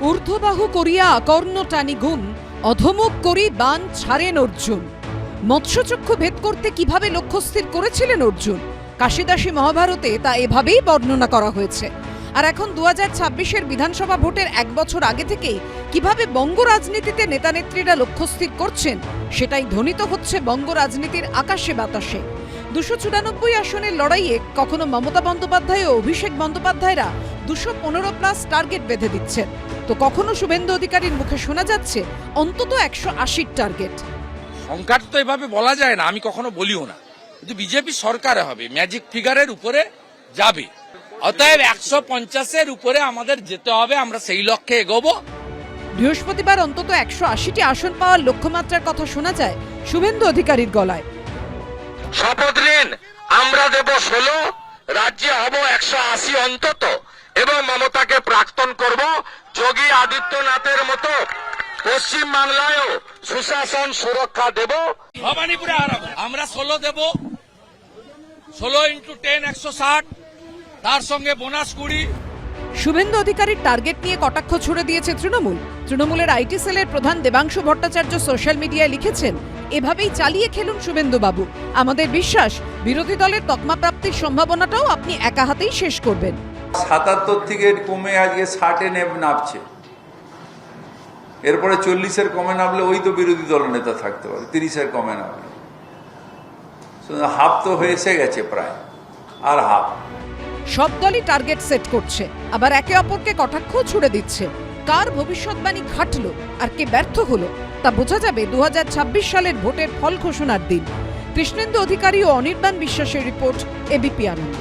ঊর্ধ্ববাহু করিয়া আকর্ণ টানি গুণ, অধমুখ করি বাণ ছাড়েন অর্জুন। মৎস্যচক্ষু ভেদ করতে কিভাবে লক্ষ্যস্থির করেছিলেন অর্জুন, কাশিদাসী মহাভারতে তা এভাবেই বর্ণনা করা হয়েছে। আর এখন 2026-এর বিধানসভা ভোটের এক বছর আগে থেকেই কিভাবে বঙ্গ রাজনীতিতে নেতানেত্রীরা লক্ষ্যস্থির করছেন, সেটাই ধ্বনিত হচ্ছে বঙ্গ রাজনীতির আকাশে বাতাসে। 294 আসনের লড়াইয়ে কখনো মমতা বন্দ্যোপাধ্যায় ও অভিষেক বন্দ্যোপাধ্যায়রা 215+ টার্গেট বেঁধে দিচ্ছেন, তো কখনো শুভেন্দু অধিকারীর মুখে শোনা যাচ্ছে অন্তত 180 টার্গেট। সংখ্যাটা তো এভাবে বলা যায় না, আমি কখনো বলিও না, কিন্তু বিজেপি সরকারে হবে, ম্যাজিক ফিগারের উপরে যাবে। অতএব 150-এর উপরে আমাদের যেতে হবে, আমরা সেই লক্ষ্যে এগোবো। বৃহস্পতিবার অন্তত 180টি আসন পাওয়ার লক্ষ্যমাত্রার কথা শোনা যায় শুভেন্দু অধিকারীর গলায়। শপথ নিন, আমরা দেব 16, রাজ্যে হব 180 অন্তত, এবং মমতাকে প্রাক্তন করব যোগী আদিত্যনাথের মতো। পশ্চিম বাংলায়ও সুশাসন সুরক্ষা দেব। ভবানীপুরে হারাবো আমরা, 16 দেব, 16 × 10 160, তার সঙ্গে বোনাস 20। শুভেন্দু অধিকারীর টার্গেট নিয়ে কটাক্ষ ছুড়ে দিয়েছে তৃণমূলের আইটি সেলের প্রধান দেবাংশু ভট্টাচার্য সোশ্যাল মিডিয়ায় লিখেছেন, এভাবেই চালিয়ে খেলুন শুভেন্দু বাবু, আমাদের বিশ্বাস বিরোধী দলের তকমা প্রাপ্তির সম্ভাবনাটাও আপনি একা হাতেই শেষ করবেন। 77 থেকে কমে আজকে 60-এ নামছে, এরপরে 40-এর কমে নামলে ওই তো বিরোধী দল নেতা থাকতে পারে, 30-এর কমে নামলে হাফ তো হয়েছে গেছে প্রায়, আর হাফ। সব দলই টার্গেট সেট করছে, আবার একে অপরকে কটাক্ষ ছুড়ে দিচ্ছে। কার ভবিষ্যৎবাণী খাটলো আর কে ব্যর্থ হলো তা বোঝা যাবে 2026 সালের ভোটের ফল ঘোষণার দিন। কৃষ্ণেন্দু অধিকারী ও অনির্বাণ বিশ্বাসের রিপোর্ট, এবিপি আনন্দ।